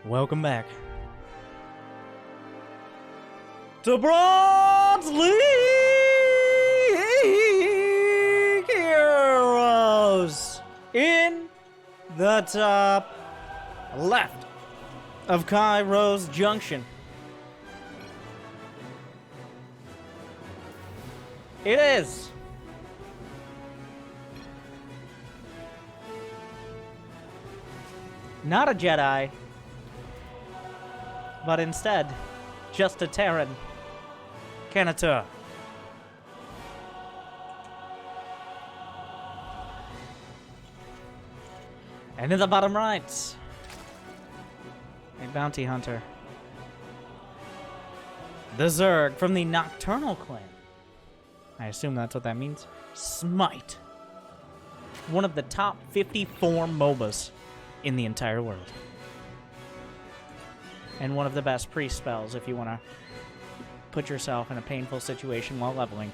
Welcome back to Bronze League Heroes in the top left of Kairos Junction. It is not a Jedi, but instead just a Terran, Kanatur. And in the bottom right, a bounty hunter, the Zerg from the Nocturnal clan. I assume that's what that means. Smite. One of the top 54 MOBAs in the entire world. And one of the best pre-spells if you want to put yourself in a painful situation while leveling.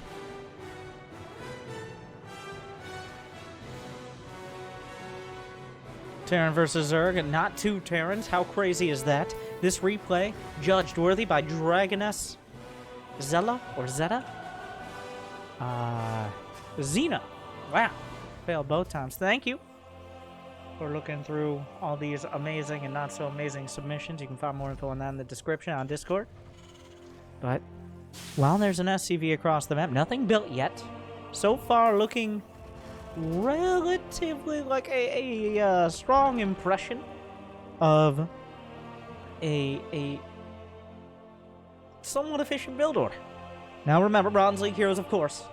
Terran versus Zerg, and not two Terrans. How crazy is that? This replay, judged worthy by Dragoness Zella or Zeta? Xena. Wow. Failed both times. Thank you for looking through all these amazing and not so amazing submissions. You can find more info on that in the description on Discord. But while there's an SCV across the map, nothing built yet. So far looking relatively like a strong impression of a somewhat efficient build order. Now remember, Bronze League Heroes, of course,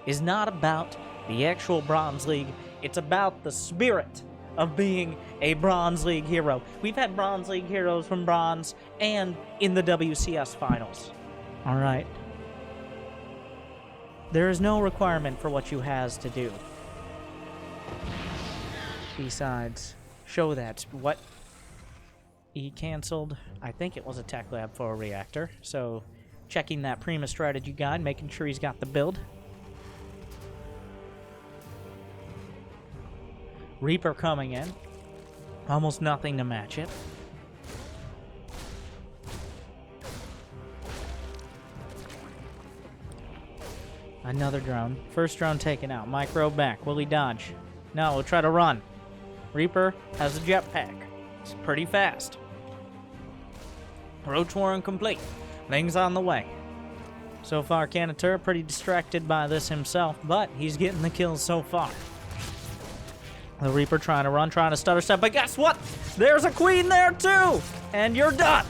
is not about the actual Bronze League. It's about the spirit of being a Bronze League hero. We've had Bronze League heroes from Bronze and in the WCS finals. Alright. There is no requirement for what you has to do. Besides, show that what he canceled. I think it was a tech lab for a reactor. So checking that Prima strategy guide, making sure he's got the build. Reaper coming in. Almost nothing to match it. Another drone. First drone taken out. Micro back. Will he dodge? No, we'll try to run. Reaper has a jetpack. It's pretty fast. Roach Warren complete. Things on the way. So far, Kanatur pretty distracted by this himself, but he's getting the kills so far. The Reaper trying to run, trying to stutter step, but guess what? There's a queen there too! And you're done!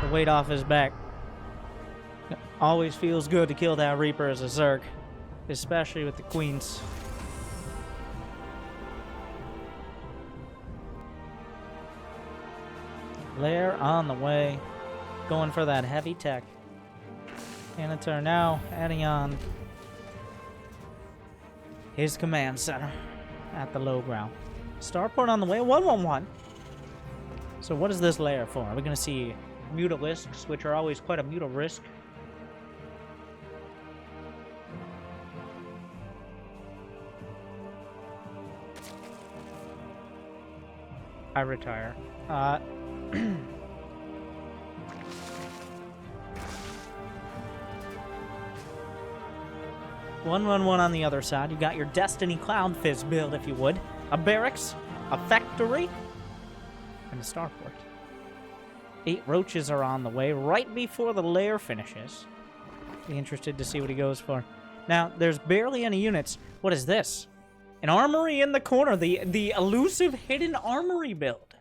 The weight off his back. Always feels good to kill that Reaper as a Zerg, especially with the queens. Lair on the way, going for that heavy tech. Kanatur now adding on his command center at the low ground. Starport on the way, 111. So what is this lair for? Are we going to see Mutalisks, which are always quite a mutal risk? I retire. 111 on the other side. You got your Destiny Cloud Fizz build, if you would. A barracks, a factory, and a starport. 8 roaches are on the way right before the lair finishes. Be interested to see what he goes for. Now, there's barely any units. What is this? An armory in the corner. The elusive hidden armory build.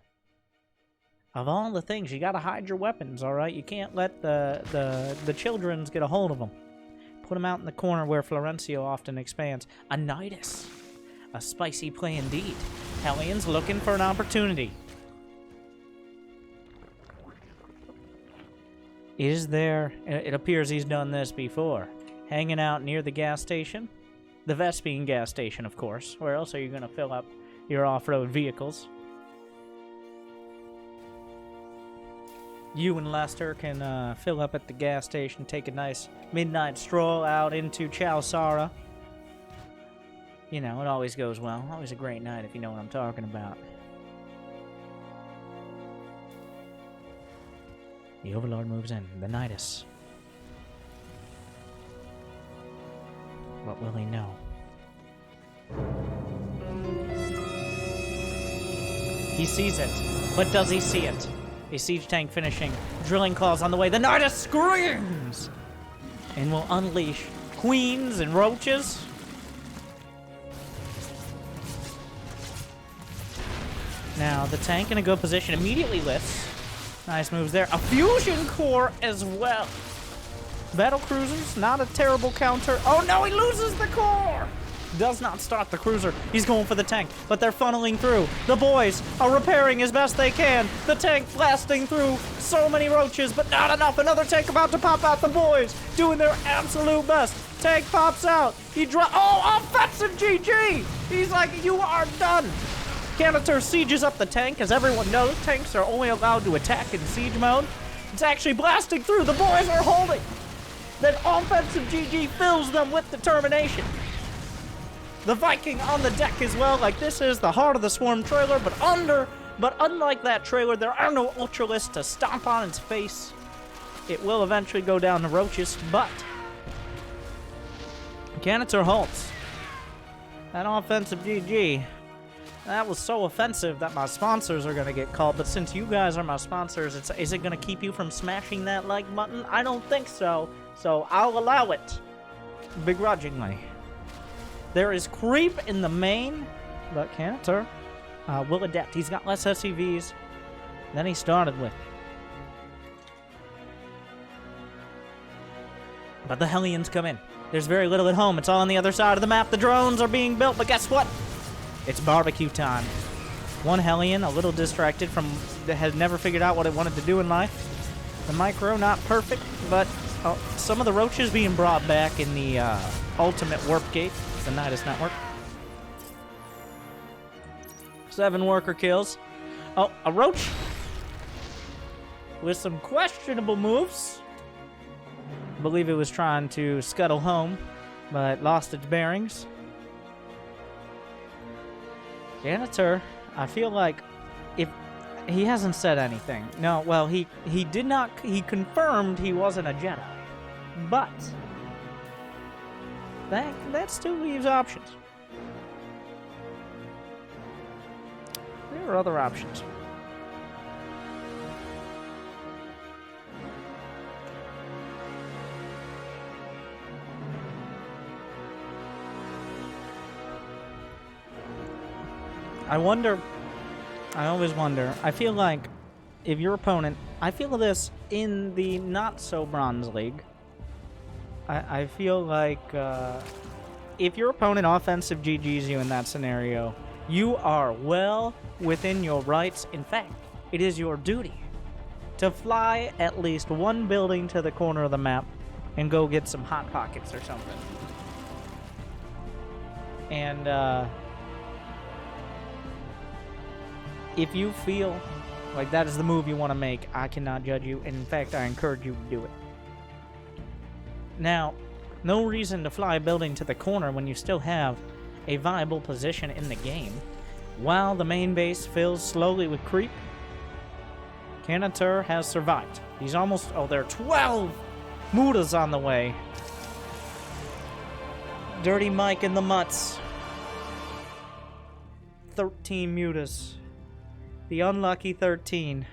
Of all the things, you gotta hide your weapons, alright? You can't let the childrens get a hold of them. Put them out in the corner where Florencio often expands. A Nidus. A spicy play indeed. Hellions looking for an opportunity. Is there... It appears he's done this before. Hanging out near the gas station. The Vespine gas station, of course. Where else are you going to fill up your off-road vehicles? You and Lester can fill up at the gas station, take a nice midnight stroll out into Chowsara. You know, it always goes well. Always a great night, if you know what I'm talking about. The Overlord moves in. The Nidus. What will he know? He sees it. But does he see it? A siege tank finishing. Drilling claws on the way. The Nidus screams! And will unleash queens and roaches. Now, the tank in a good position immediately lifts. Nice moves there. A fusion core as well. Battle cruisers, not a terrible counter. Oh no, he loses the core! Does not start the cruiser. He's going for the tank, but they're funneling through. The boys are repairing as best they can. The tank blasting through so many roaches, but not enough. Another tank about to pop out. The boys doing their absolute best. Tank pops out. He oh, offensive GG! He's like, you are done. Kanatur sieges up the tank. As everyone knows, tanks are only allowed to attack in siege mode. It's actually blasting through. The boys are holding. Then offensive GG fills them with determination. The Viking on the deck as well. Like, this is the Heart of the Swarm trailer, but unlike that trailer, there are no Ultralisks to stomp on its face. It will eventually go down to roaches, but Kanatur halts. That offensive GG. That was so offensive that my sponsors are going to get called, but since you guys are my sponsors, is it going to keep you from smashing that like button? I don't think so, so I'll allow it. Begrudgingly. There is creep in the main, but Kanatur will adapt. He's got less SCVs than he started with. But the Hellions come in. There's very little at home. It's all on the other side of the map. The drones are being built, but guess what? It's barbecue time. One Hellion, a little distracted from, has never figured out what it wanted to do in life. The micro, not perfect, but some of the roaches being brought back in the ultimate warp gate, the Nidus network. 7 worker kills. Oh, a roach with some questionable moves. I believe it was trying to scuttle home, but lost its bearings. Kanatur, I feel like if he hasn't said anything. No, well, he did not. He confirmed he wasn't a Jedi, but that still leaves options. There are other options. I always wonder, I feel like if your opponent, I feel this in the not-so-bronze league, I feel like if your opponent offensive GGs you in that scenario, you are well within your rights. In fact, it is your duty to fly at least one building to the corner of the map and go get some Hot Pockets or something. And, if you feel like that is the move you want to make, I cannot judge you. And in fact, I encourage you to do it. Now, no reason to fly a building to the corner when you still have a viable position in the game. While the main base fills slowly with creep, Kanatur has survived. He's almost... Oh, there are 12 Mutas on the way. Dirty Mike and the Mutts. 13 Mutas. The unlucky 13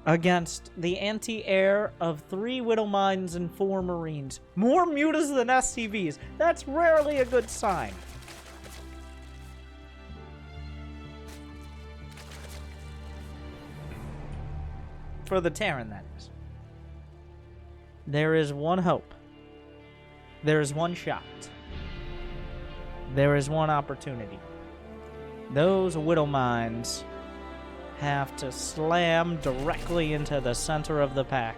against the anti-air of 3 Widow Mines and 4 Marines. More Mutas than SCVs. That's rarely a good sign. For the Terran, that is. There is one hope. There is one shot. There is one opportunity. Those Widow Mines have to slam directly into the center of the pack.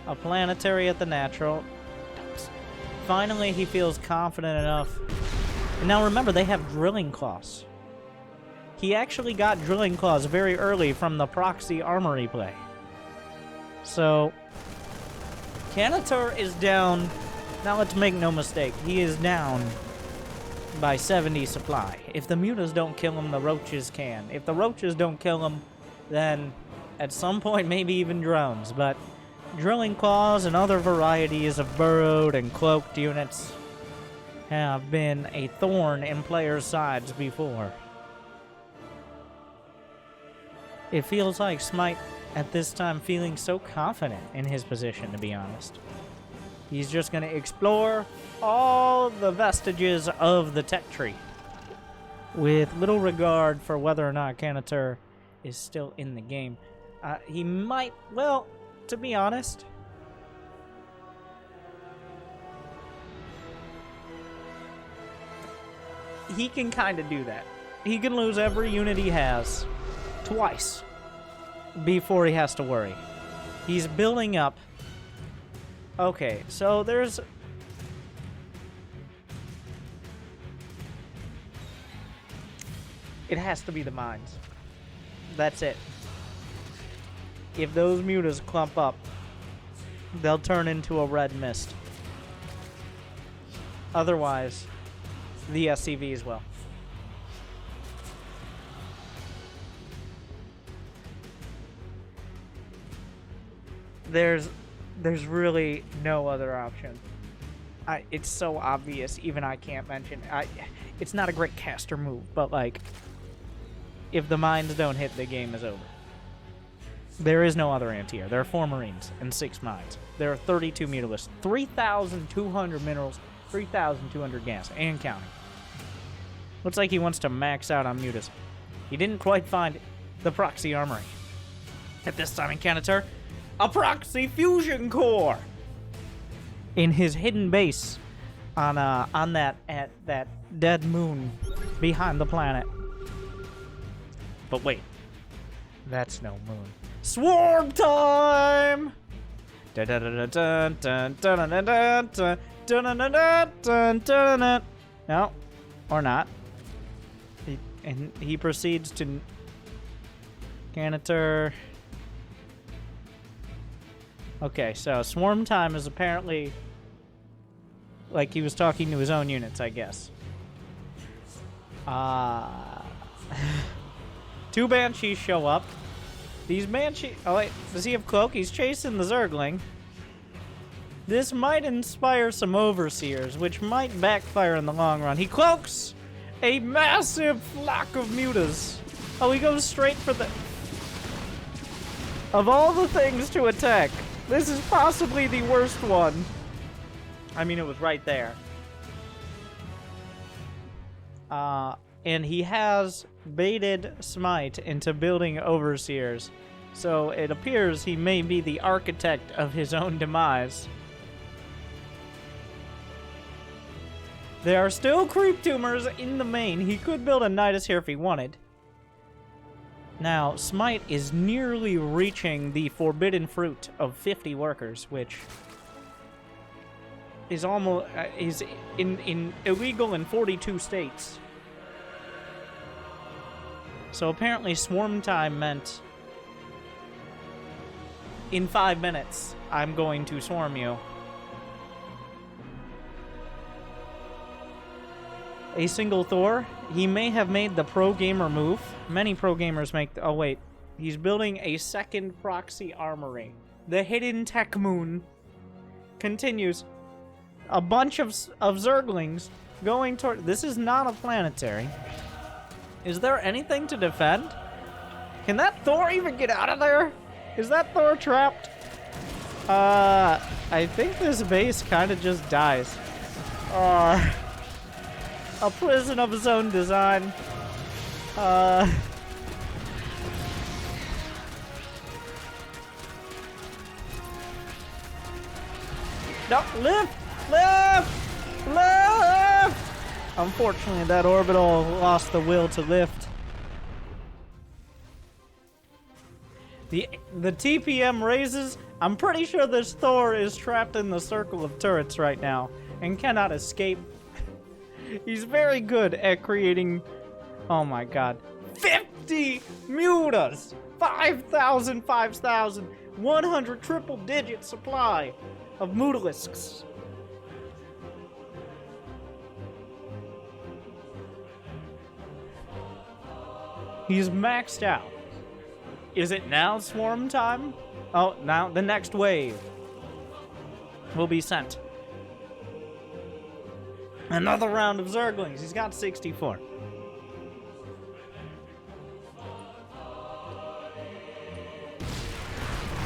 A planetary at the natural. Finally, he feels confident enough. And now remember, they have drilling claws. He actually got drilling claws very early from the proxy armory play. So, Kanatur is down Now let's make no mistake, he is down by 70 supply. If the mutas don't kill him, the roaches can. If the roaches don't kill him, then at some point maybe even drones. But drilling claws and other varieties of burrowed and cloaked units have been a thorn in players' sides before. It feels like Smite at this time feeling so confident in his position, to be honest. He's just going to explore all the vestiges of the tech tree with little regard for whether or not Kanatur is still in the game. He might, well, to be honest, he can kind of do that. He can lose every unit he has twice before he has to worry. He's building up. Okay, so there's... It has to be the mines. That's it. If those mutas clump up, they'll turn into a red mist. Otherwise, the SCVs will. There's really no other option. It's so obvious, even I can't mention. It's not a great caster move, but like, if the mines don't hit, the game is over. There is no other anti-air. There are 4 marines and 6 mines. There are 32 mutalisks, 3,200 minerals, 3,200 gas, and counting. Looks like he wants to max out on mutas. He didn't quite find the proxy armory. At this time in Kanatur, a proxy fusion core in his hidden base on that dead moon behind the planet. But wait, that's no moon. Swarm time! No, or not. He proceeds to Kanatur. Okay, so swarm time is apparently like he was talking to his own units, I guess. 2 banshees show up. These banshees... Oh, wait. Does he have cloak? He's chasing the Zergling. This might inspire some overseers, which might backfire in the long run. He cloaks a massive flock of mutas. Oh, he goes straight for the... Of all the things to attack, this is possibly the worst one. I mean, it was right there. And he has baited Smite into building overseers. So it appears he may be the architect of his own demise. There are still creep tumors in the main. He could build a Nidus here if he wanted. Now, Smite is nearly reaching the forbidden fruit of 50 workers, which is almost is in illegal in 42 states. So apparently swarm time meant in 5 minutes I'm going to swarm you. A single Thor. He may have made the pro gamer move. Many pro gamers make... Oh, wait. He's building a second proxy armory. The hidden tech moon continues. A bunch of Zerglings going toward... This is not a planetary. Is there anything to defend? Can that Thor even get out of there? Is that Thor trapped? I think this base kind of just dies. A prison of his own design. No, lift! Unfortunately, that orbital lost the will to lift. The TPM raises. I'm pretty sure this Thor is trapped in the circle of turrets right now and cannot escape. He's very good at creating... Oh my god. 50 mutas! 5,000, 5,000, 100 triple-digit supply of Mutalisks. He's maxed out. Is it now swarm time? Oh, now the next wave will be sent. Another round of Zerglings. He's got 64.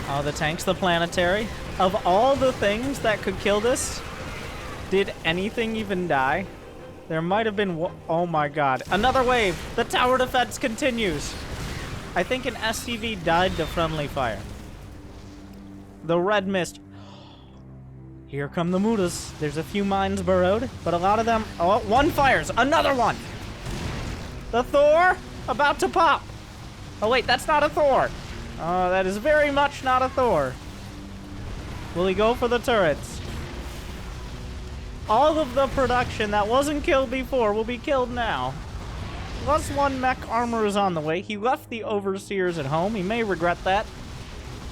Oh, the tanks, the planetary. Of all the things that could kill this, did anything even die? There might have been... Oh my god. Another wave! The tower defense continues! I think an SCV died to friendly fire. The red mist. Here come the Mutas. There's a few mines burrowed, but a lot of them... Oh, one fires! Another one! The Thor! About to pop! Oh wait, that's not a Thor! Oh, that is very much not a Thor. Will he go for the turrets? All of the production that wasn't killed before will be killed now. Plus one mech armor is on the way. He left the overseers at home. He may regret that.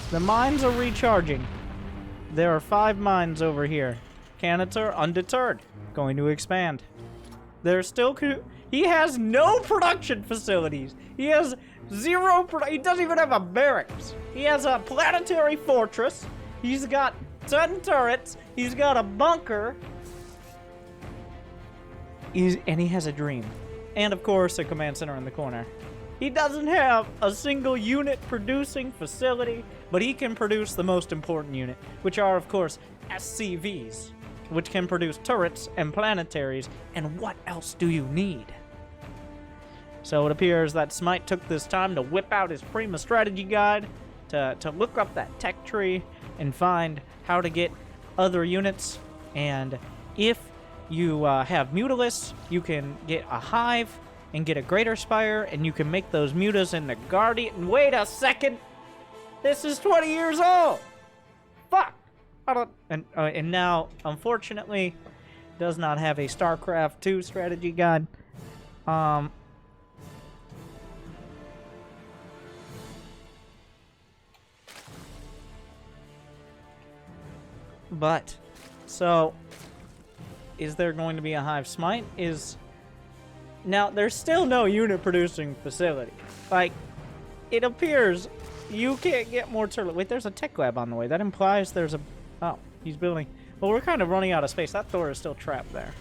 The mines are recharging. There are 5 mines over here. Kanatur, undeterred, going to expand. There's still... He has no production facilities. He has zero... He doesn't even have a barracks. He has a planetary fortress. He's got 10 turrets. He's got a bunker. And he has a dream. And, of course, a command center in the corner. He doesn't have a single unit producing facility, but he can produce the most important unit, which are, of course, SCVs, which can produce turrets and planetaries. And what else do you need? So it appears that Smite took this time to whip out his Prima strategy guide, to look up that tech tree and find how to get other units. And if you have Mutalisks, you can get a Hive and get a Greater Spire, and you can make those Mutas into Guardian. Wait a second! This is 20 years old! Fuck! I don't... And now, unfortunately, does not have a StarCraft 2 strategy guide. But, so, is there going to be a Hive Smite? Now, there's still no unit producing facility. Like, it appears you can't get more turtle. Wait, there's a tech lab on the way. That implies there's a... Oh, he's building... Well, we're kind of running out of space. That Thor is still trapped there.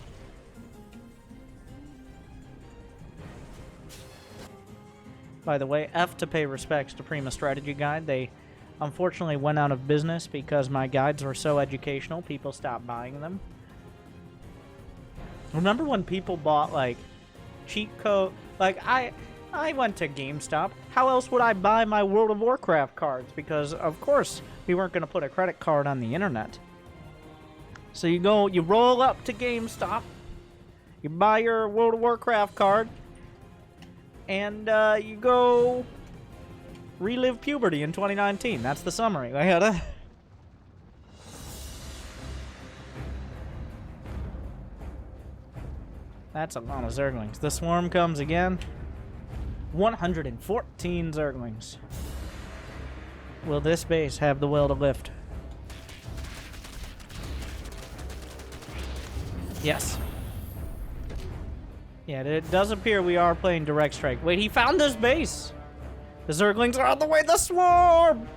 By the way, F to pay respects to Prima Strategy Guide. They unfortunately went out of business because my guides were so educational, people stopped buying them. Remember when people bought, like, cheat code? Like, I went to GameStop. How else would I buy my World of Warcraft cards? Because, of course, we weren't going to put a credit card on the internet. So you roll up to GameStop, you buy your World of Warcraft card, and you go relive puberty in 2019. That's the summary. I gotta... That's a lot of Zerglings. The swarm comes again. 114 Zerglings. Will this base have the will to lift? Yes. Yeah, it does appear we are playing direct strike. Wait, he found this base! The Zerglings are on the way! The swarm!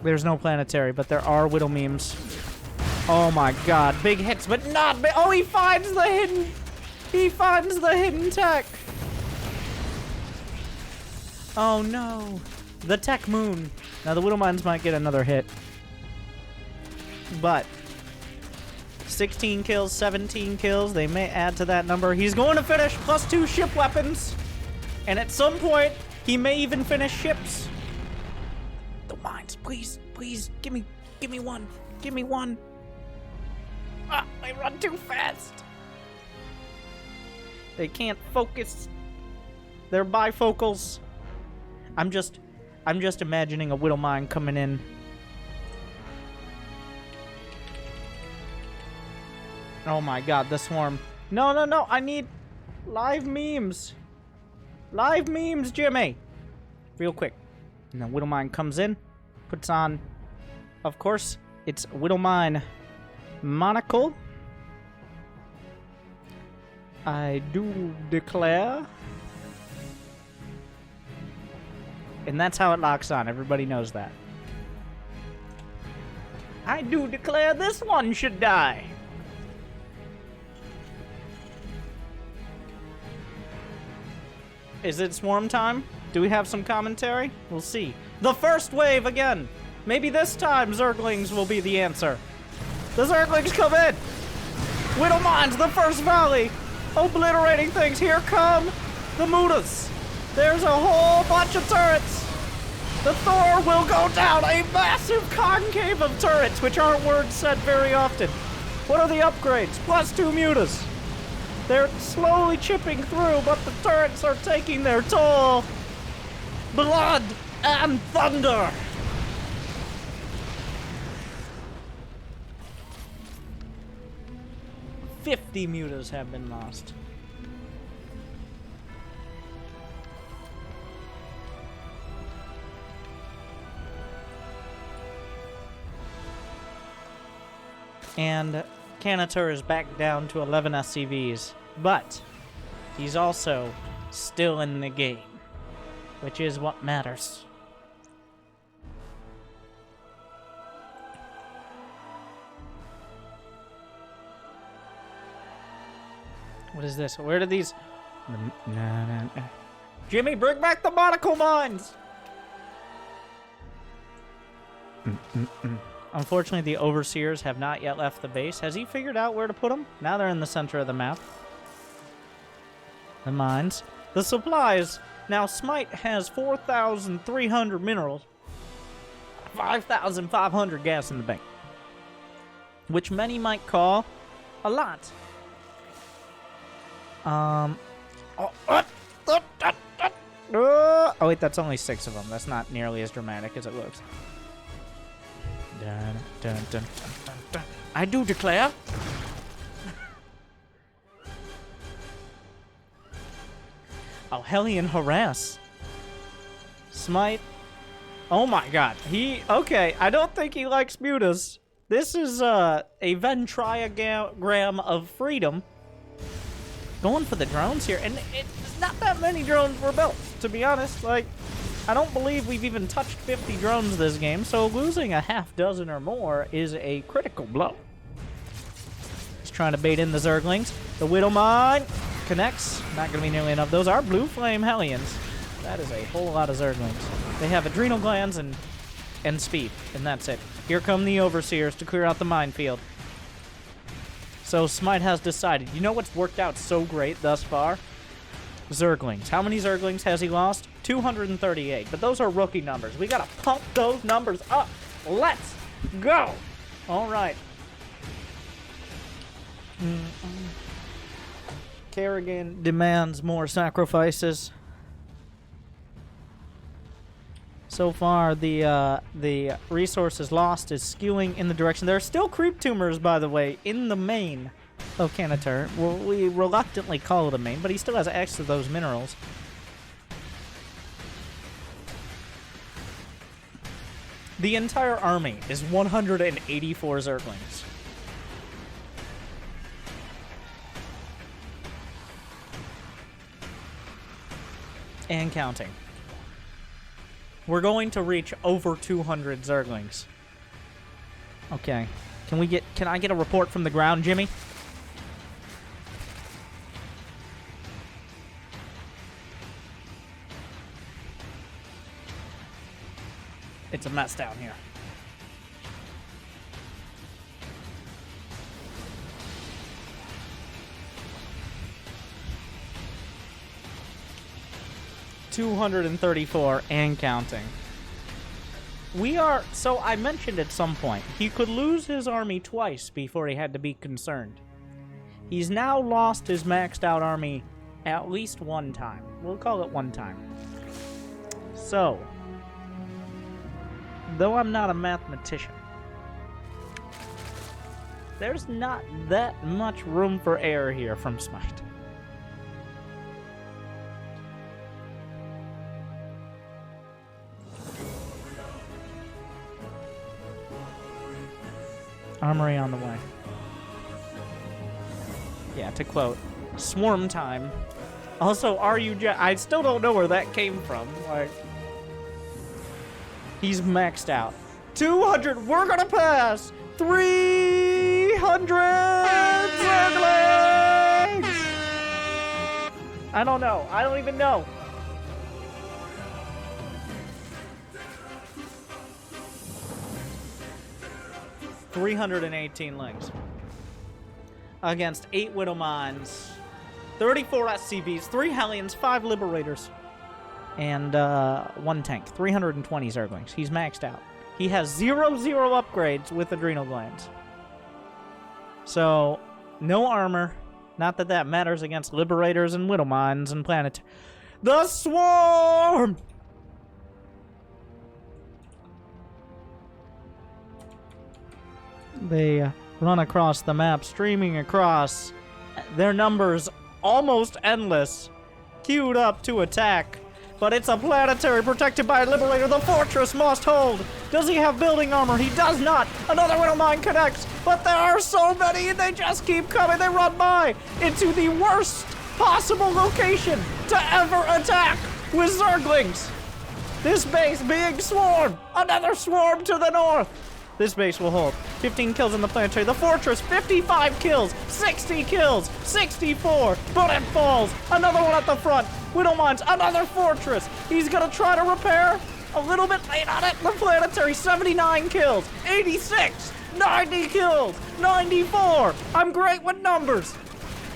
There's no planetary, but there are Whittle memes. Oh my god, big hits, but not big. Oh, he finds the hidden... He finds the hidden tech! Oh no. The tech moon. Now the Whittle mines might get another hit. But 16 kills, 17 kills. They may add to that number. He's going to finish +2 ship weapons. And at some point, he may even finish ships. The mines, please, please, give me one. Give me one. Ah, I run too fast. They can't focus. They're bifocals. I'm just imagining a Whittle mine coming in. Oh my god, the swarm. No, no, no, I need live memes. Live memes, Jimmy. Real quick. And then Whittle mine comes in, puts on, of course, it's Whittle mine Monocle. I do declare. And that's how it locks on. Everybody knows that. I do declare this one should die. Is it swarm time? Do we have some commentary? We'll see. The first wave again. Maybe this time Zerglings will be the answer. The Zerglings come in. Whittle Mines, the first volley. Obliterating things. Here come the Mutas. There's a whole bunch of turrets. The Thor will go down. A massive concave of turrets, which aren't words said very often. What are the upgrades? +2 Mutas. They're slowly chipping through, but the turrets are taking their toll. Blood and thunder. $50 Mutas have been lost. And Kanatur is back down to 11 SCVs, but he's also still in the game, which is what matters. What is this? Where did these... Jimmy, bring back the monocle mines! Unfortunately, the Overseers have not yet left the base. Has he figured out where to put them? Now they're in the center of the map. The mines. The supplies. Now, Smite has 4,300 minerals. 5,500 gas in the bank. Which many might call a lot. Oh, wait, that's only 6 of them. That's not nearly as dramatic as it looks. Dun, dun, dun, dun, dun, dun. I do declare. Oh, Hellion harass. Smite. Oh my god. Okay, I don't think he likes Mutas. This is a Venn diagram of freedom. Going for the drones here, and it's not that many drones were built, to be honest. Like, I don't believe we've even touched 50 drones this game, so losing a half dozen or more is a critical blow. He's trying to bait in the Zerglings. The Whittle Mine connects. Not going to be nearly enough. Those are Blue Flame Hellions. That is a whole lot of Zerglings. They have adrenal glands and speed, and that's it. Here come the Overseers to clear out the minefield. So Smite has decided. You know what's worked out so great thus far? Zerglings. How many Zerglings has he lost? 238. But those are rookie numbers. We gotta pump those numbers up. Let's go. All right. Kerrigan demands more sacrifices. So far, the resources lost is skewing in the direction. There are still creep tumors, by the way, in the main of Kanatur. Well, we reluctantly call it a main, but he still has access to those minerals. The entire army is 184 Zerglings. And counting. We're going to reach over 200 Zerglings. Okay. Can I get a report from the ground, Jimmy? It's a mess down here. $234 and counting. So I mentioned at some point, he could lose his army twice before he had to be concerned. He's now lost his maxed out army at least one time. We'll call it one time. So, though I'm not a mathematician, there's not that much room for error here from Smite. Armory on the way. Yeah, to quote, swarm time. Also, I still don't know where that came from. Like, he's maxed out. 200, we're gonna pass! 300 Zerglings! I don't know. I don't even know. $318 lings. Against 8 Widowmines, 34 SCVs, 3 Hellions, 5 Liberators, and 1 tank. 320 Zerglings. He's maxed out. He has 0 upgrades with Adrenal Glands. So, no armor. Not that that matters against Liberators and Widowmines and Planet. The Swarm! They run across the map, streaming across. Their numbers almost endless. Queued up to attack. But it's a planetary protected by a Liberator. The fortress must hold. Does he have building armor? He does not. Another Widowmine connects. But there are so many and they just keep coming. They run by into the worst possible location to ever attack with Zerglings. This base being swarmed. Another swarm to the north. This base will hold. 15 kills in the planetary. The fortress, 55 kills, 60 kills, 64. But it falls. Another one at the front. Widowmines, another fortress. He's gonna try to repair. A little bit late on it. The planetary, 79 kills, 86, 90 kills, 94. I'm great with numbers.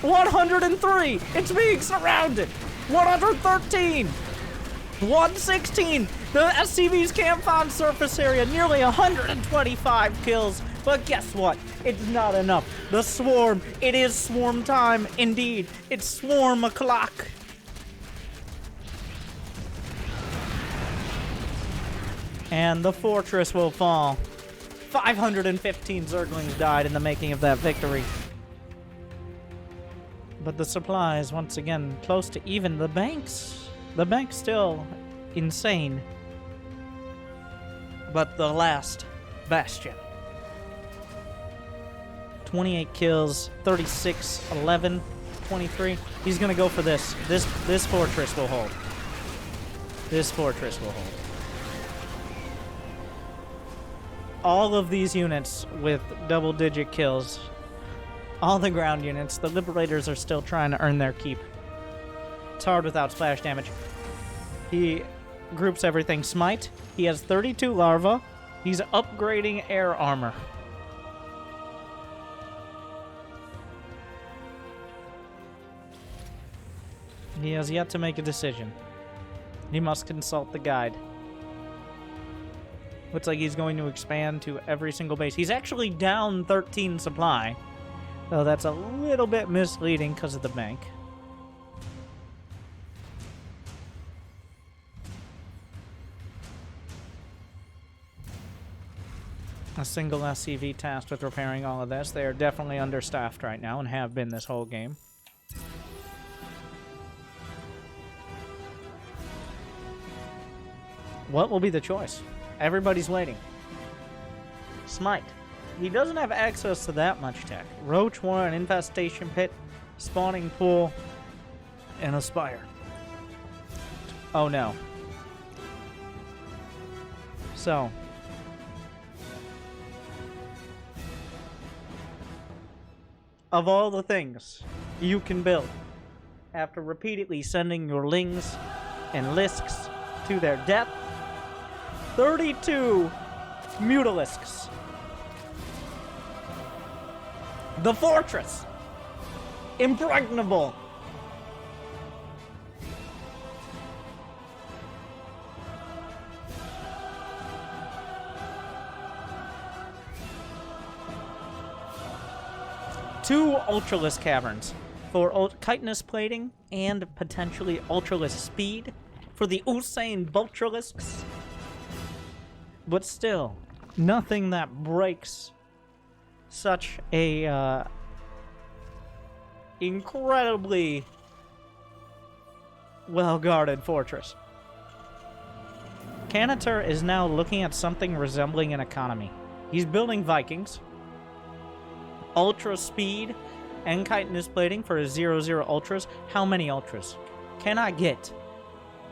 103. It's being surrounded. 113. 116. The SCVs can't find surface area. Nearly 125 kills. But guess what? It's not enough. The swarm. It is swarm time. Indeed. It's swarm o'clock. And the fortress will fall. 515 Zerglings died in the making of that victory. But the supplies, once again, close to even. The bank's still insane. But the last bastion. 28 kills, 36, 11, 23. He's gonna go for this. This fortress will hold. This fortress will hold. All of these units with double-digit kills. All the ground units. The Liberators are still trying to earn their keep. It's hard without splash damage. He groups everything. Smite. He has 32 larvae. He's upgrading air armor. He has yet to make a decision. He must consult the guide. Looks like he's going to expand to every single base. He's actually down 13 supply. Though that's a little bit misleading because of the bank. A single SCV tasked with repairing all of this. They are definitely understaffed right now and have been this whole game. What will be the choice? Everybody's waiting. Smite. He doesn't have access to that much tech. Roach War, an infestation pit, spawning pool, and a spire. Oh no. So. Of all the things you can build, after repeatedly sending your lings and lisks to their death, 32 Mutalisks. The fortress. Impregnable. Two Ultralisk caverns for chitinous plating and potentially Ultralisk speed for the Usain Boltralisks. But still, nothing that breaks such a incredibly well-guarded fortress. Kanatur is now looking at something resembling an economy. He's building Vikings. ultra speed and chitinous plating for his 0/0 ultras. How many ultras can I get?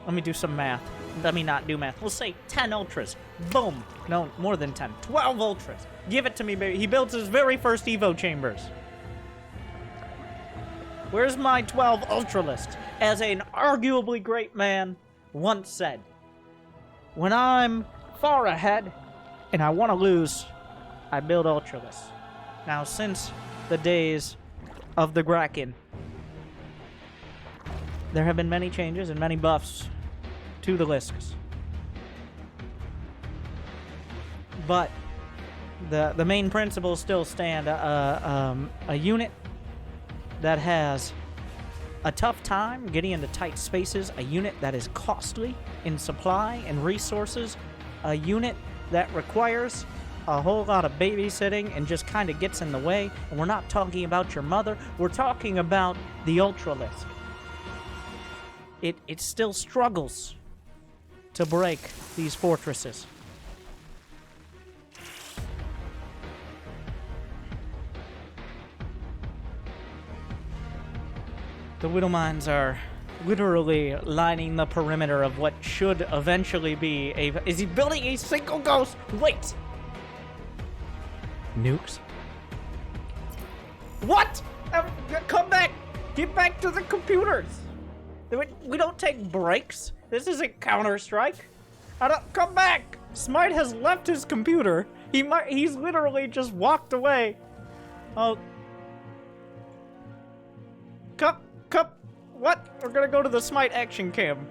Let me do some math. Let me not do math. We'll say 10 ultras. Boom. No, more than 10. 12 ultras. Give it to me, baby. He builds his very first Evo chambers. Where's my 12 ultra list? As an arguably great man once said, when I'm far ahead and I want to lose, I build ultra lists. Now, since the days of the Graken, there have been many changes and many buffs to the Lisks. But the main principles still stand. A unit that has a tough time getting into tight spaces, a unit that is costly in supply and resources, a unit that requires a whole lot of babysitting and just kind of gets in the way. And we're not talking about your mother, we're talking about the Ultralisk. It still struggles to break these fortresses. The Widowmines are literally lining the perimeter of what should eventually be a... Is he building a single ghost? Wait! Nukes? What? Come back! Get back to the computers! We don't take breaks. This isn't Counter-Strike. Come back! Smite has left his computer. He's literally just walked away. Oh. Come. What? We're gonna go to the Smite action cam.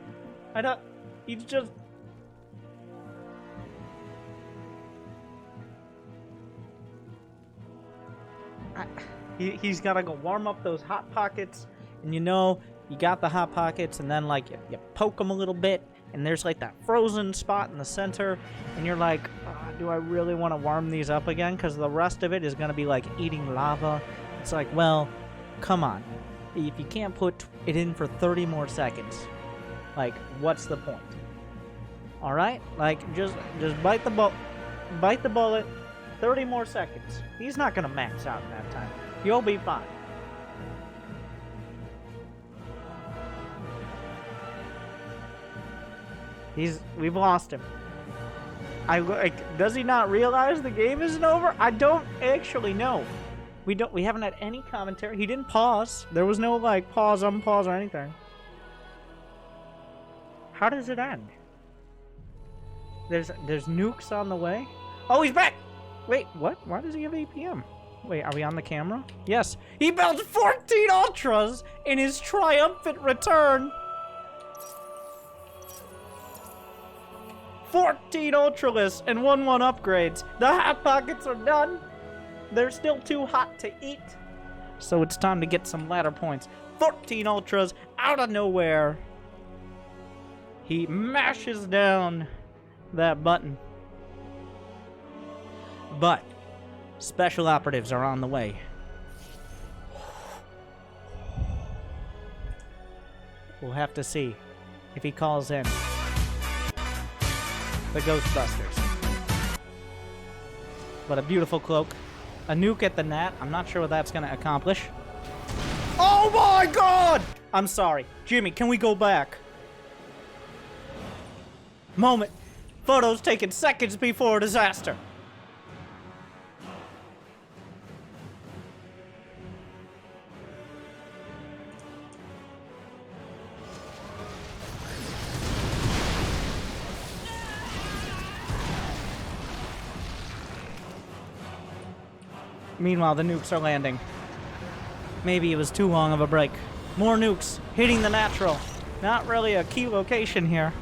He's just... He's gotta go warm up those hot pockets. And you know, you got the hot pockets and then like you poke them a little bit. And there's like that frozen spot in the center. And you're like, do I really want to warm these up again? Because the rest of it is gonna be like eating lava. It's like, well, come on. If you can't put it in for 30 more seconds, like, what's the point? All right, like just bite the bullet. 30 more seconds. He's not gonna max out in that time. You'll be fine. We've lost him. Does he not realize the game isn't over? I don't actually know. We haven't had any commentary. He didn't pause. There was no like pause, unpause, or anything. How does it end? There's nukes on the way. Oh, he's back! Wait, what? Why does he have APM? Wait, are we on the camera? Yes. He built 14 Ultras in his triumphant return. 14 Ultralists and 1/1 upgrades. The hot pockets are done. They're still too hot to eat. So it's time to get some ladder points. 14 Ultras out of nowhere. He mashes down that button. But special operatives are on the way. We'll have to see if he calls in the Ghostbusters. But a beautiful cloak. A nuke at the net. I'm not sure what that's going to accomplish. Oh my god! I'm sorry. Jimmy, can we go back? Moment. Photos taken seconds before disaster. Meanwhile, the nukes are landing. Maybe it was too long of a break. More nukes hitting the natural. Not really a key location here.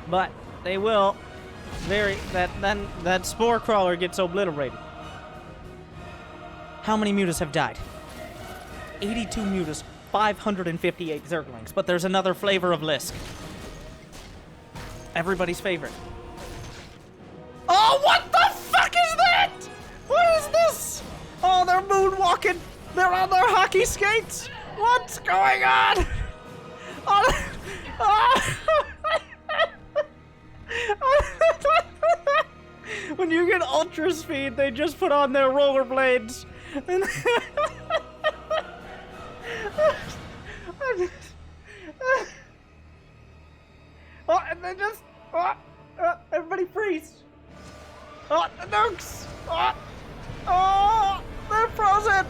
But they will. That spore crawler gets obliterated. How many mutas have died? 82 mutas, 558 Zerglings. But there's another flavor of Lisk. Everybody's favorite. Oh, what the fuck is that? What is this? Oh, they're moonwalking. They're on their hockey skates. What's going on? When you get ultra speed, they just put on their rollerblades. And oh, and they just... everybody freeze. Oh, the nukes. Oh, they're frozen.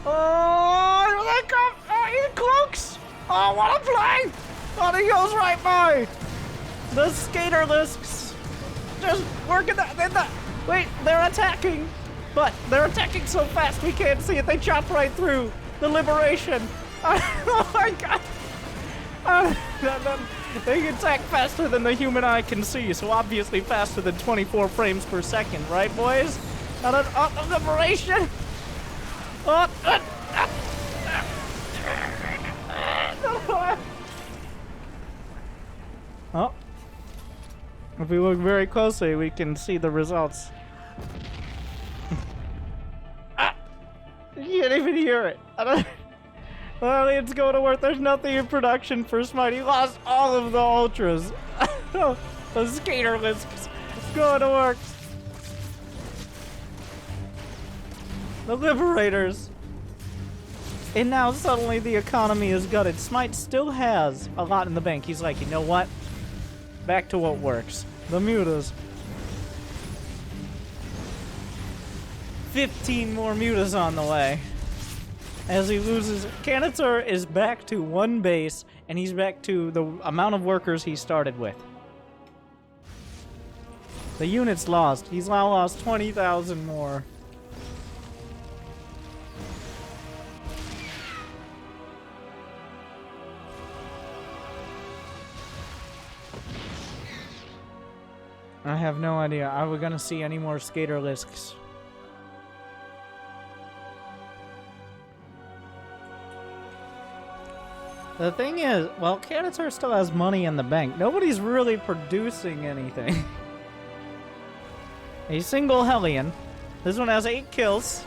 Oh, here they come. Oh, he cloaks. Oh, what a play. Oh, he goes right by. The Skaterlisks just working the... Wait, they're attacking. But they're attacking so fast we can't see it. They chop right through the liberation. Oh my god. They attack faster than the human eye can see, so obviously faster than 24 frames per second, right, boys? Oh, the liberation! Oh. If we look very closely, we can see the results. You can't even hear it. Well, it's going to work. There's nothing in production for Smite. He lost all of the ultras. The Skaterlisks. It's going to work. The Liberators. And now suddenly the economy is gutted. Smite still has a lot in the bank. He's like, you know what? Back to what works. The mutas. 15 more mutas on the way. As he loses, Kanatur is back to 1 base, and he's back to the amount of workers he started with. The unit's lost. He's now lost 20,000 more. I have no idea. Are we gonna see any more Skaterlisks? The thing is, well, Kanatur still has money in the bank. Nobody's really producing anything. A single Hellion. This one has 8 kills.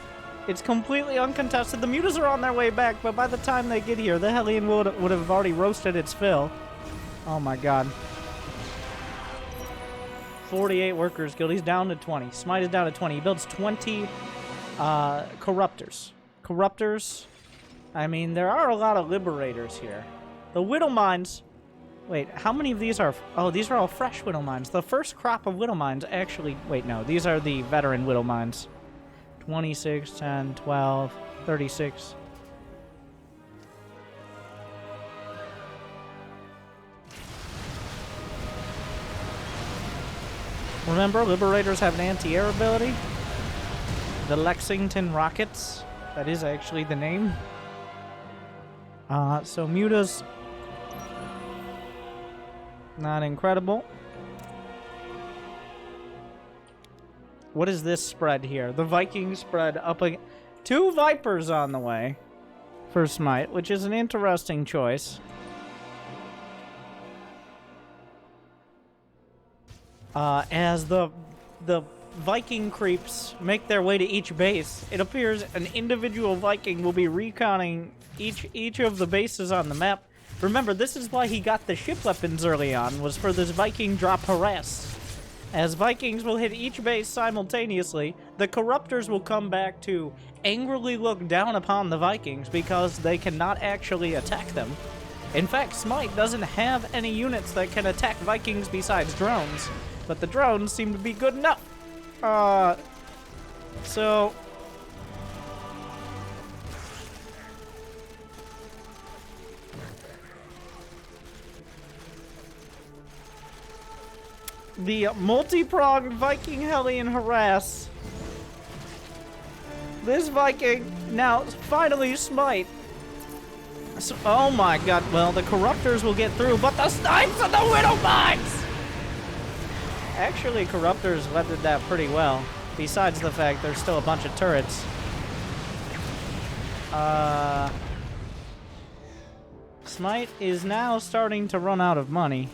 It's completely uncontested. The mutas are on their way back, but by the time they get here, the Hellion would have already roasted its fill. Oh my god. 48 workers killed. He's down to 20. Smite is down to 20. He builds 20 Corruptors. Corruptors... I mean, there are a lot of Liberators here. The Widow Mines... Wait, how many of these are... Oh, these are all fresh Widow Mines. The first crop of Widow Mines actually... Wait, no. These are the veteran Widow Mines. 26, 10, 12, 36. Remember, Liberators have an anti-air ability? The Lexington Rockets. That is actually the name. So mutas, not incredible. What is this spread here? The Viking spread up against 2 Vipers on the way for Smite, which is an interesting choice. As the Viking creeps make their way to each base, it appears an individual Viking will be reconning each of the bases on the map. Remember, this is why he got the ship weapons early on, was for this Viking drop harass. As Vikings will hit each base simultaneously, the Corruptors will come back to angrily look down upon the Vikings because they cannot actually attack them. In fact, Smite doesn't have any units that can attack Vikings besides drones, but the drones seem to be good enough. So... the multi-pronged Viking Hellion harass. This Viking now finally Smite. So, oh my god, well, the Corruptors will get through, but the Snipes and the Widow Mines! Actually, Corruptors weathered that pretty well, besides the fact there's still a bunch of turrets. Smite is now starting to run out of money.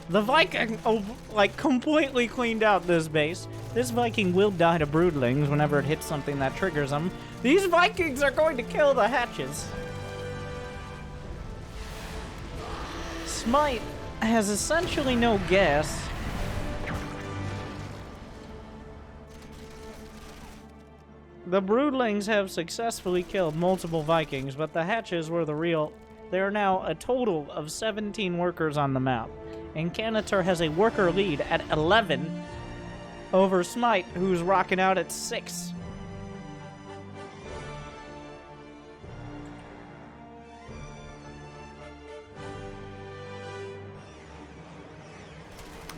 The Viking, like, completely cleaned out this base. This Viking will die to Broodlings whenever it hits something that triggers them. These Vikings are going to kill the hatches. Smite has essentially no gas. The broodlings have successfully killed multiple Vikings, but the hatches were the real. There are now a total of 17 workers on the map, and Kanatur has a worker lead at 11 over Smite, who's rocking out at 6.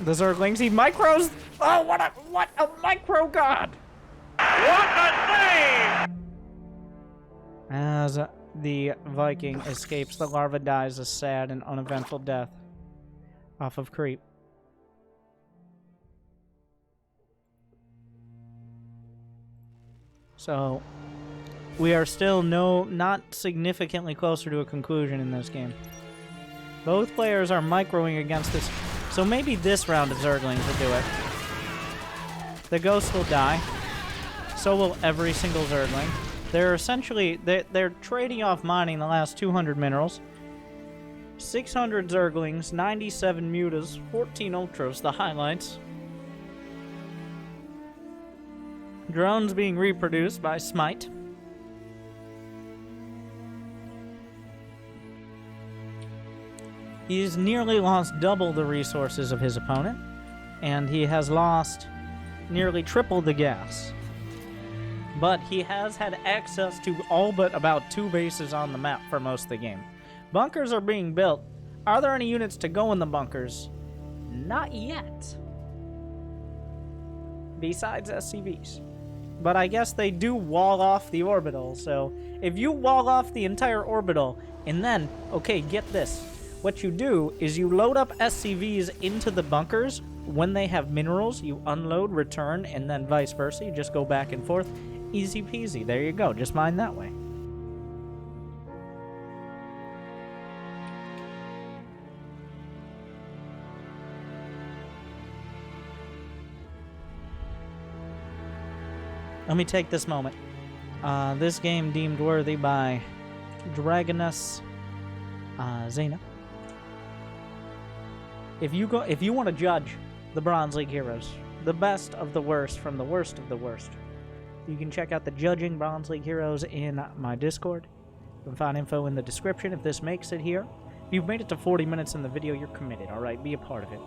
The Zerglings, he micros. Oh, what a micro god! What a save! As the Viking escapes, the larva dies a sad and uneventful death off of creep. So, we are still not significantly closer to a conclusion in this game. Both players are microing against this, so maybe this round of Zerglings will do it. The ghost will die. So will every single Zergling. They're essentially, they're trading off mining the last 200 minerals. 600 Zerglings, 97 Mutas, 14 Ultras, the highlights. Drones being reproduced by Smite. He's nearly lost double the resources of his opponent, and he has lost nearly triple the gas. But he has had access to all but about 2 bases on the map for most of the game. Bunkers are being built. Are there any units to go in the bunkers? Not yet. Besides SCVs. But I guess they do wall off the orbital, so if you wall off the entire orbital, and then, okay, get this. What you do is you load up SCVs into the bunkers. When they have minerals, you unload, return, and then vice versa. You just go back and forth. Easy peasy. There you go. Just mine that way. Let me take this moment. This game deemed worthy by Dragonus Zena. If you want to judge the Bronze League heroes, the best of the worst from the worst of the worst, you can check out the Judging Bronze League Heroes in my Discord. You can find info in the description if this makes it here. If you've made it to 40 minutes in the video, you're committed, alright? Be a part of it.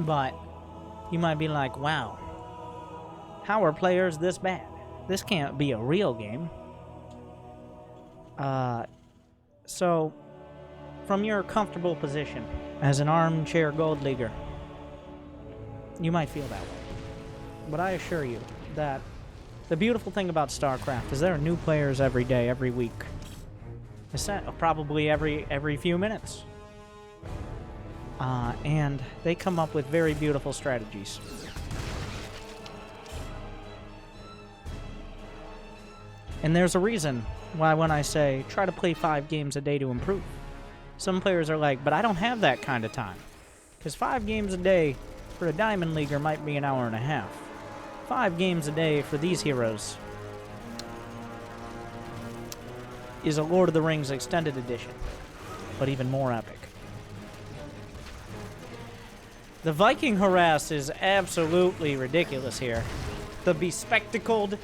But you might be like, wow, how are players this bad? This can't be a real game. So, from your comfortable position as an armchair gold leaguer, you might feel that way. But I assure you that the beautiful thing about StarCraft is there are new players every day, every week. Probably every few minutes. And they come up with very beautiful strategies. And there's a reason why when I say try to play 5 games a day to improve. Some players are like, but I don't have that kind of time. Because 5 games a day for a Diamond Leaguer might be an hour and a half. 5 games a day for these heroes is a Lord of the Rings Extended Edition, but even more epic. The Viking harass is absolutely ridiculous here. The bespectacled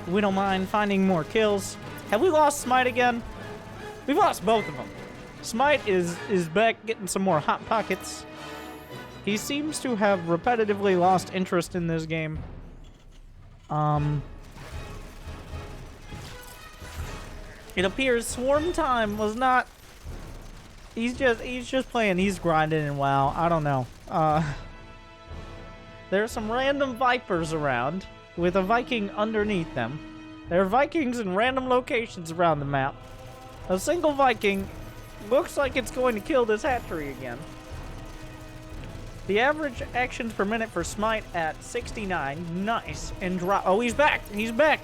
Widowmine finding more kills. Have we lost Smite again? We've lost both of them. Smite is back getting some more hot pockets. He seems to have repetitively lost interest in this game. It appears Swarm Time was not. He's just playing. He's grinding and WoW. I don't know. There are some random Vipers around with a Viking underneath them. There are Vikings in random locations around the map. A single Viking looks like it's going to kill this hatchery again. The average actions per minute for Smite at 69. Nice. And drop. Oh, he's back. He's back.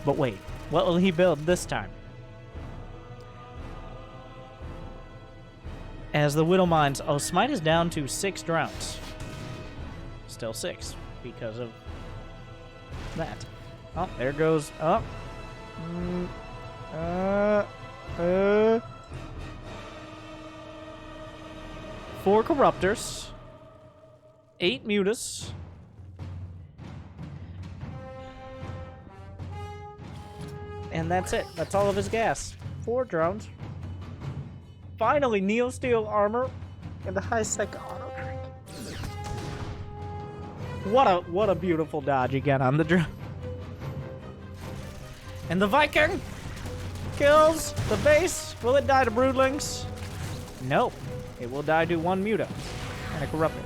But wait, what will he build this time? As the Widowmines. Oh, Smite is down to 6 drones. Still 6 because of that. Oh, there goes up. 4 Corruptors. 8 Mutas. And that's it. That's all of his gas. 4 drones. Finally, Neosteel armor and the high-sec auto trait. What a beautiful dodge again on the drone. And the Viking kills the base. Will it die to Broodlings? Nope. It will die to 1 Muta and a Corruptor.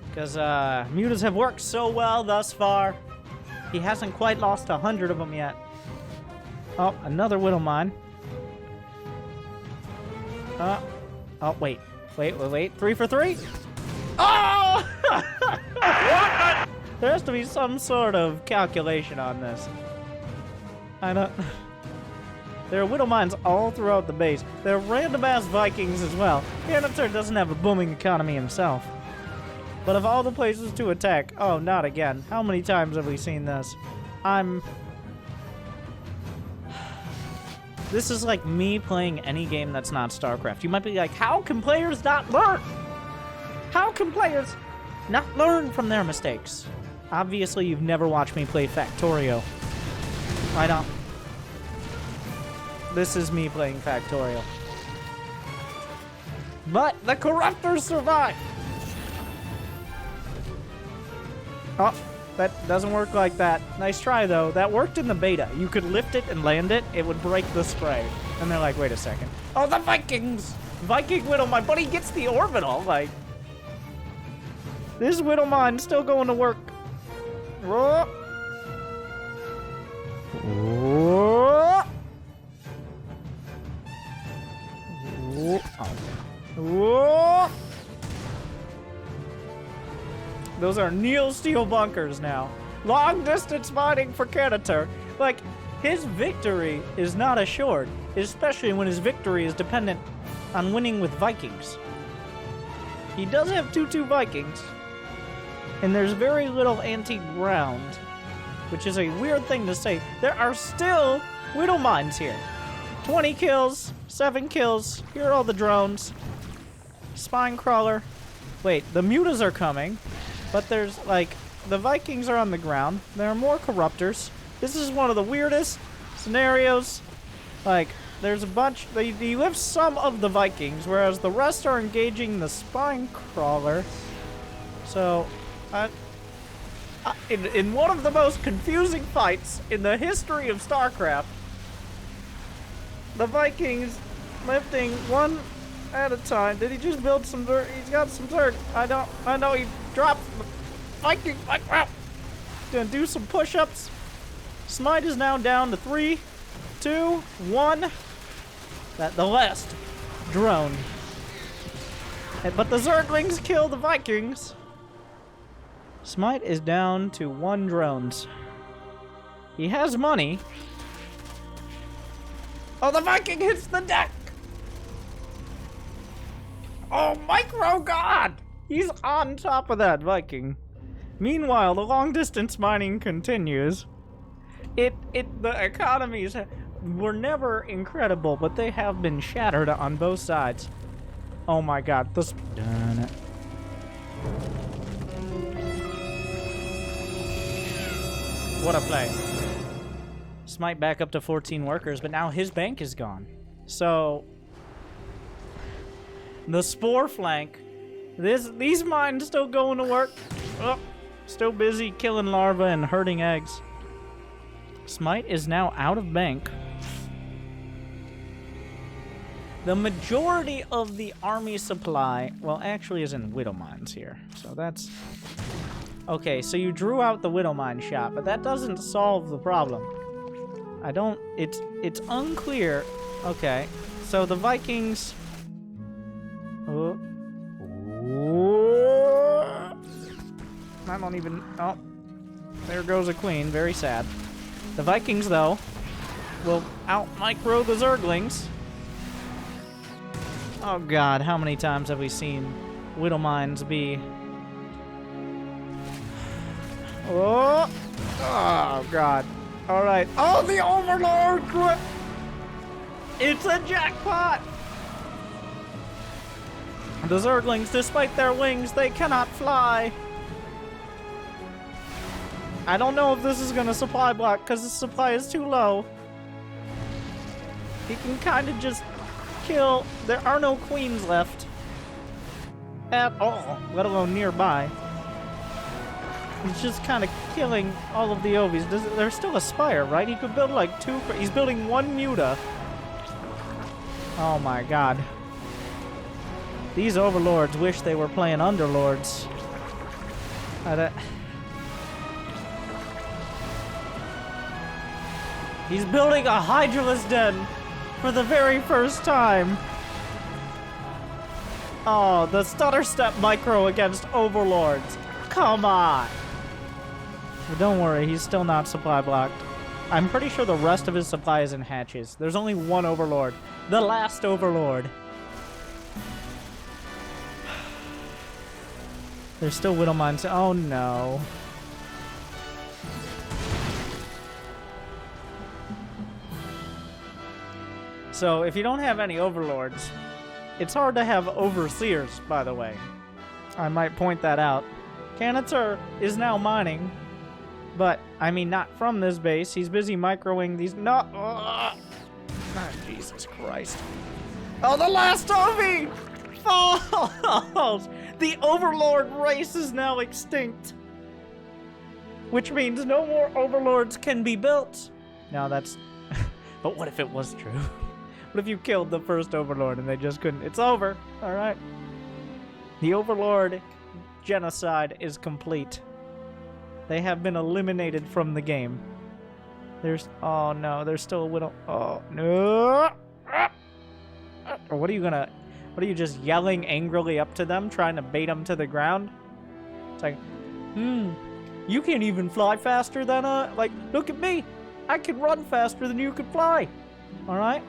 Because Mutas have worked so well thus far. He hasn't quite lost 100 of them yet. Oh, another Widowmine. Oh, wait. Wait. 3 for 3? Oh! There has to be some sort of calculation on this. I don't... There are Widowmines all throughout the base. There are random-ass Vikings as well. Kanatur doesn't have a booming economy himself. But of all the places to attack... Oh, not again. How many times have we seen this? This is like me playing any game that's not StarCraft. You might be like, how can players not learn? How can players not learn from their mistakes? Obviously, you've never watched me play Factorio. I don't. This is me playing Factorio. But the Corruptors survive! Oh, that doesn't work like that. Nice try, though. That worked in the beta. You could lift it and land it. It would break the spray. And they're like, wait a second. Oh, the Vikings! Viking Widowmine. But he gets the orbital. Like, this Widowmine still going to work. Whoa. Whoa. Whoa. Whoa. Those are Neosteel bunkers now. Long distance mining for Kanatur. Like, his victory is not assured, especially when his victory is dependent on winning with Vikings. He does have 2/2 Vikings, and there's very little anti-ground, which is a weird thing to say. There are still Widowmines here. 20 kills, 7 kills. Here are all the drones. Spine crawler. Wait, the Mutas are coming. But there's, like, the Vikings are on the ground. There are more Corruptors. This is one of the weirdest scenarios. Like, there's a bunch... You have some of the Vikings, whereas the rest are engaging the Spine Crawler. So, in one of the most confusing fights in the history of StarCraft, the Vikings lifting one at a time. Did he just build some dirt? He's got some dirt. I know he dropped the Viking. Wow. Gonna do some push-ups. Smite is now down to 3, 2, 1. The last drone. But the Zerglings kill the Vikings. Smite is down to 1 drones. He has money. Oh, the Viking hits the deck! Oh, Micro God! He's on top of that Viking. Meanwhile, the long-distance mining continues. The economies were never incredible, but they have been shattered on both sides. Oh my God, darn it. What a play. Smite back up to 14 workers, but now his bank is gone. So, the Spore flank. These mines still going to work. Oh, still busy killing larvae and herding eggs. Smite is now out of bank. The majority of the army supply, well, actually is in Widowmines here. So that's... Okay, so you drew out the Widowmine shot, but that doesn't solve the problem. It's unclear. Okay, so the Vikings... Oh. I don't even... Oh. There goes a queen. Very sad. The Vikings, though, will out-micro the Zerglings. Oh, God. How many times have we seen Widowmines be... Oh! Oh, God. All right. Oh, the Overlord! It's a jackpot! The Zerglings, despite their wings, they cannot fly. I don't know if this is gonna supply block because the supply is too low. He can kind of just kill. There are no queens left at all, let alone nearby. He's just kind of killing all of the Ovies. There's still a Spire, right? He could build like 2. He's building 1 Muta. Oh my god. These Overlords wish they were playing Underlords. He's building a Hydralisk Den for the very first time. Oh, the Stutter Step micro against Overlords. Come on. But don't worry, he's still not supply blocked. I'm pretty sure the rest of his supply is in hatches. There's only 1 Overlord. The last Overlord. There's still Widow Mines. Oh no. So, if you don't have any Overlords, it's hard to have Overseers, by the way. I might point that out. Kanatur is now mining, but, I mean, not from this base. He's busy microing these... No! Oh, Jesus Christ. Oh, the last Ovi falls! The Overlord race is now extinct. Which means no more Overlords can be built. Now that's... But what if it was true? What if you killed the first Overlord and they just couldn't? It's over. Alright. The Overlord genocide is complete. They have been eliminated from the game. There's... Oh no, there's still a Widow... Oh no! Or what are you gonna... What are you just yelling angrily up to them, trying to bait them to the ground? It's like, you can't even fly faster than like, look at me. I can run faster than you could fly. All right?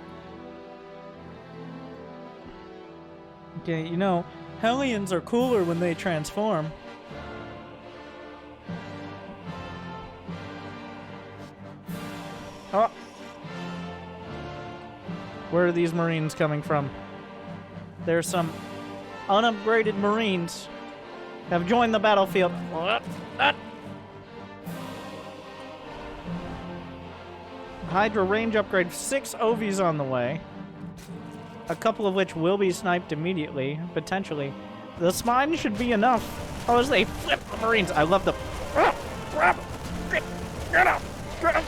Okay, you know, Hellions are cooler when they transform. Oh. Where are these Marines coming from? There's some unupgraded Marines have joined the battlefield. Hydra range upgrade. 6 Ovies on the way. A couple of which will be sniped immediately, potentially. The Smite should be enough. Oh, as they flip the Marines. I love the... Grab! Get up! Get up!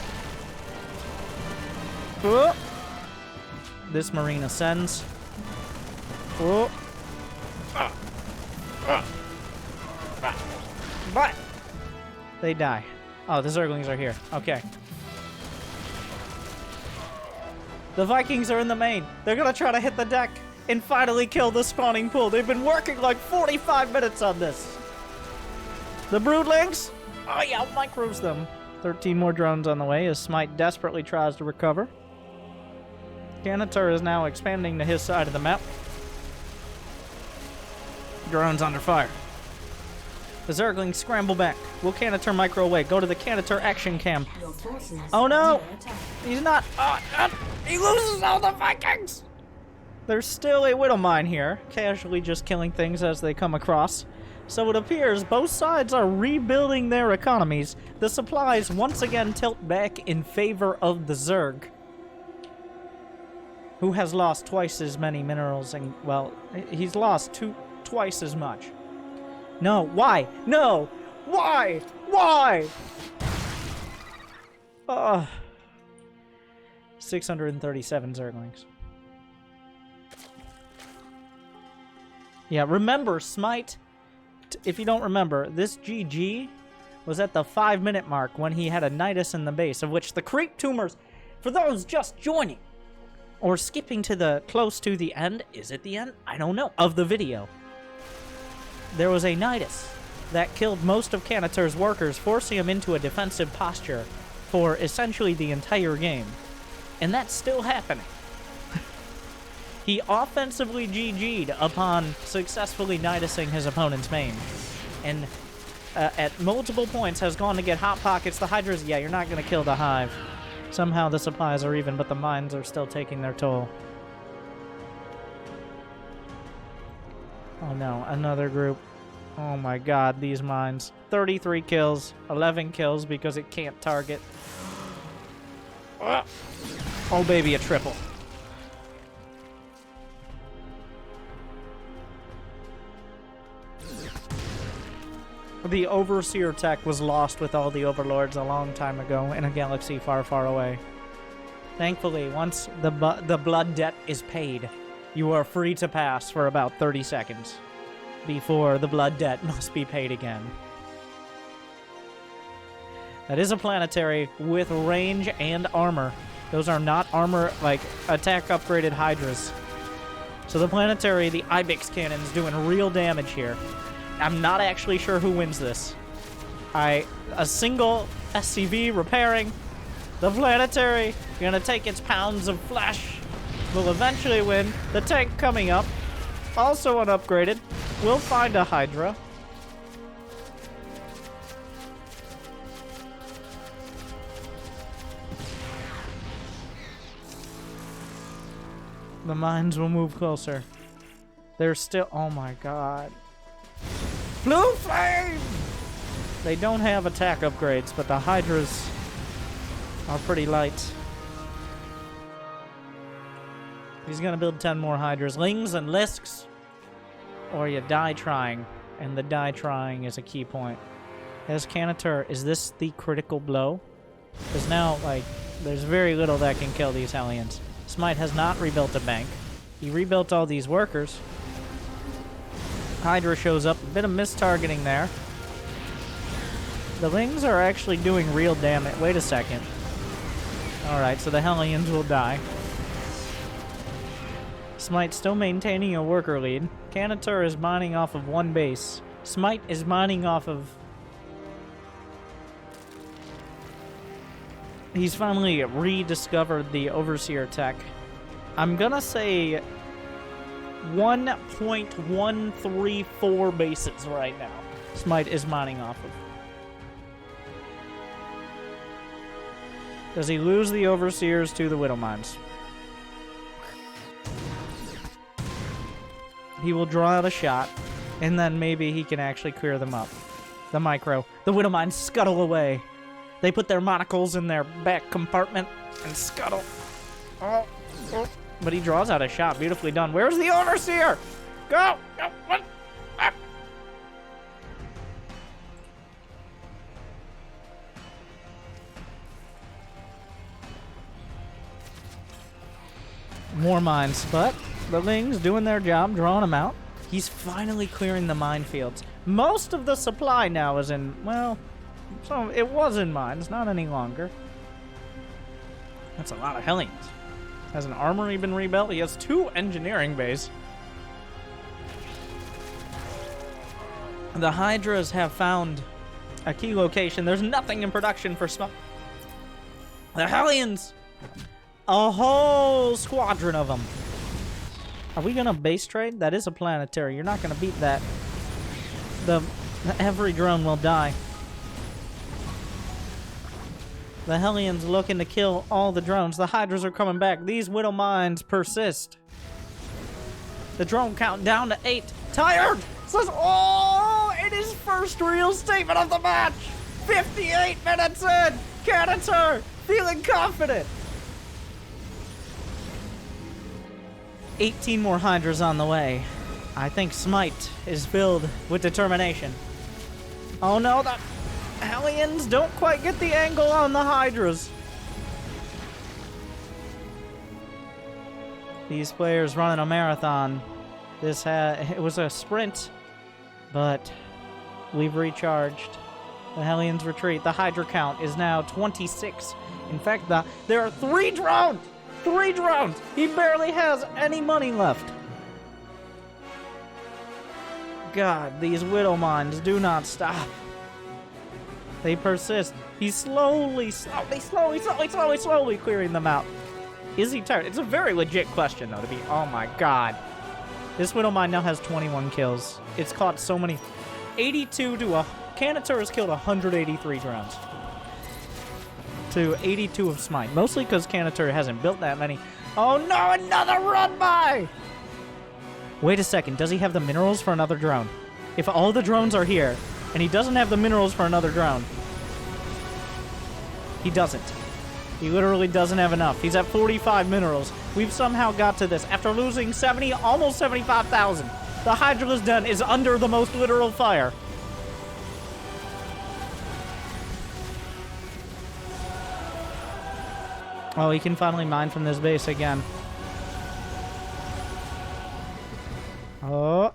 This Marine ascends. Oh. But they die. Oh, the Zerglings are here. Okay. The Vikings are in the main. They're gonna try to hit the deck and finally kill the spawning pool. They've been working like 45 minutes on this. The Broodlings. Oh yeah, micros them. 13 more drones on the way as Smite desperately tries to recover. Kanatur is now expanding to his side of the map. Drones under fire. The Zerglings scramble back. Will Kanatur micro away? Go to the Kanatur action cam. Oh no! He's not. He loses all the Vikings! There's still a Widow Mine here, casually just killing things as they come across. So it appears both sides are rebuilding their economies. The supplies once again tilt back in favor of the Zerg, who has lost twice as many minerals and, well, he's lost twice as much. No, why? No! Why? Why? 637 Zerglings. Yeah, remember, Smite, if you don't remember, this GG was at the 5-minute mark when he had a Nidus in the base, of which the creep tumors, for those just joining, or skipping to the close to the end, is it the end? I don't know, of the video. There was a Nidus that killed most of Kanatur's workers, forcing him into a defensive posture for essentially the entire game. And that's still happening. He offensively GG'd upon successfully Nidusing his opponent's main. And at multiple points has gone to get Hot Pockets. The Hydras, yeah, you're not going to kill the Hive. Somehow the supplies are even, but the mines are still taking their toll. Oh no, another group. Oh my god, these mines. 33 kills, 11 kills because it can't target. Oh baby, a triple. The Overseer tech was lost with all the Overlords a long time ago in a galaxy far, far away. Thankfully, once the blood debt is paid, you are free to pass for about 30 seconds before the blood debt must be paid again. That is a planetary with range and armor. Those are not armor, like, attack upgraded Hydras. So the planetary, the Ibex cannon's doing real damage here. I'm not actually sure who wins this. A single SCV repairing the planetary, gonna take its pounds of flesh, will eventually win. The tank coming up, also unupgraded, will find a Hydra. The mines will move closer. They're still, oh my god. Blue flame! They don't have attack upgrades, but the Hydras are pretty light. He's gonna build 10 more Hydras. Lings and Lisks, or you die trying, and the die trying is a key point. As Kanatur, is this the critical blow? Because now, like, there's very little that can kill these Hellions. Smite has not rebuilt a bank. He rebuilt all these workers. Hydra shows up. A bit of mistargeting there. The Lings are actually doing real damage. Wait a second. Alright, so the Hellions will die. Smite still maintaining a worker lead. Kanatur is mining off of one base. Smite is mining off of... He's finally rediscovered the Overseer tech. I'm gonna say 1.134 bases right now. Smite is mining off of. Does he lose the Overseers to the Widow Mines? He will draw out a shot, and then maybe he can actually clear them up. The micro. The Widow Mines scuttle away. They put their monocles in their back compartment and scuttle. Oh. But he draws out a shot. Beautifully done. Where's the Overseer? Go! Go! What? Ah. More mines, but the Lings doing their job, drawing them out. He's finally clearing the minefields. Most of the supply now is in, well, so it was in mines, not any longer. That's a lot of Hellions. Has an armory been rebuilt? He has 2 engineering bays. The Hydras have found a key location. There's nothing in production for Smite. The Hellions! A whole squadron of them. Are we gonna base trade? That is a planetary. You're not gonna beat that. Every drone will die. The Hellions looking to kill all the drones. The Hydras are coming back. These Widow Mines persist. The drone count down to 8. Tired! Says, oh, it is first real statement of the match. 58 minutes in. Kanatur feeling confident. 18 more Hydras on the way. I think Smite is filled with determination. Oh no, the Hellions don't quite get the angle on the Hydras. These players running a marathon. It was a sprint, but we've recharged. The Hellions retreat. The Hydra count is now 26. In fact, there are 3 drones! 3 drones! He barely has any money left. God, these Widow Mines do not stop. They persist. He's slowly clearing them out. Is he tired? It's a very legit question, though, to be... Oh, my God. This Widow Mine now has 21 kills. It's caught so many... 82 to a... Kanatur has killed 183 drones. To 82 of Smite. Mostly because Kanatur hasn't built that many. Oh, no! Another run by! Wait a second. Does he have the minerals for another drone? If all the drones are here, and he doesn't have the minerals for another drone. He doesn't. He literally doesn't have enough. He's at 45 minerals. We've somehow got to this after losing 70, almost 75,000. The Hydralisk Den is under the most literal fire. Oh, he can finally mine from this base again. Oh.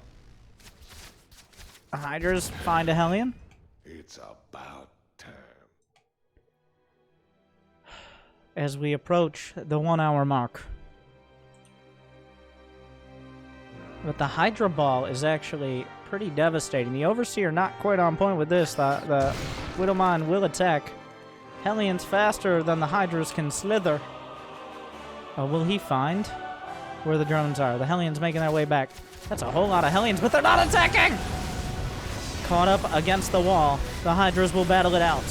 The Hydras find a Hellion. It's about time. As we approach the 1 hour mark. But the Hydra Ball is actually pretty devastating. The Overseer not quite on point with this. The Widowmine will attack. Hellion's faster than the Hydras can slither. Oh, will he find where the drones are? The Hellion's making their way back. That's a whole lot of Hellions, but they're not attacking! Caught up against the wall. The Hydras will battle it out.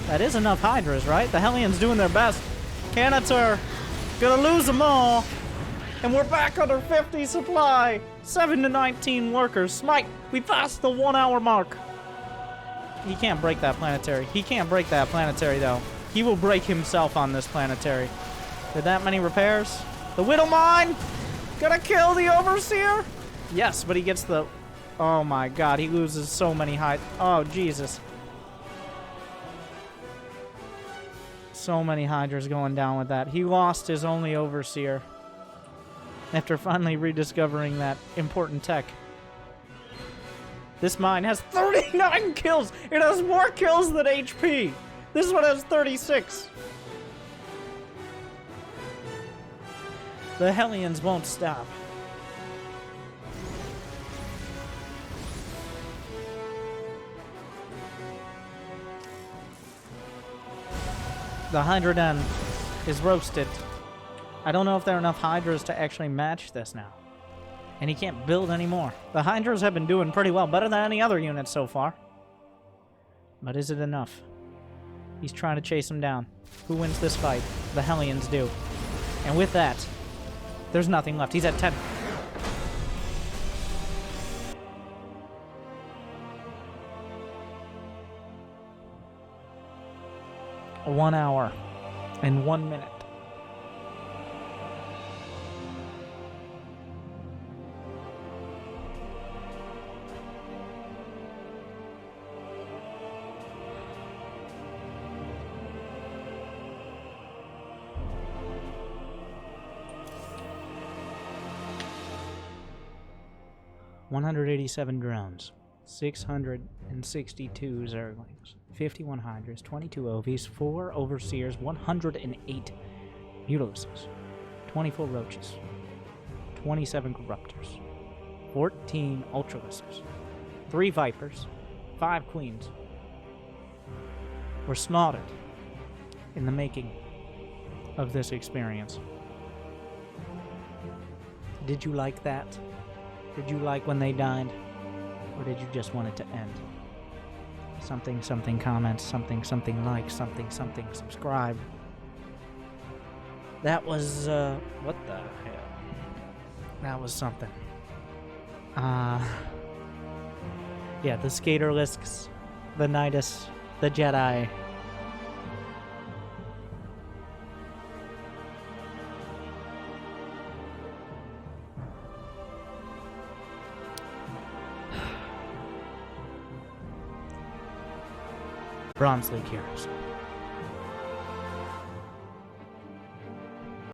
That is enough Hydras, right? The Hellion's doing their best. Kanatur gonna lose them all. And we're back under 50 supply. 7 to 19 workers. Smite, we passed the 1 hour mark. He can't break that planetary. He can't break that planetary, though. He will break himself on this planetary. Did that many repairs? The Widowmine gonna kill the Overseer? Yes, but he gets the... Oh my god, he loses so many high... Oh, Jesus. So many Hydras going down with that. He lost his only Overseer after finally rediscovering that important tech. This mine has 39 kills! It has more kills than HP! This one has 36! The Hellions won't stop. The Hydra Den is roasted. I don't know if there are enough Hydras to actually match this now. And he can't build anymore. The Hydras have been doing pretty well, better than any other unit so far. But is it enough? He's trying to chase him down. Who wins this fight? The Hellions do. And with that, there's nothing left. He's at 10. One hour and 1 minute. $187 drones, 662 Zerglings, 51 Hydras, 22 Ovies, 4 Overseers, 108 Mutalisks, 24 Roaches, 27 Corruptors, 14 Ultralisks, 3 Vipers, 5 Queens were slaughtered in the making of this experience. Did you like that? Did you like when they died? Or did you just want it to end? Something, something, comment, something, something, like, something, something, subscribe. That was, what the hell? That was something. Yeah, the Skaterlisks, the Nidus, the Jedi. Bronze League heroes.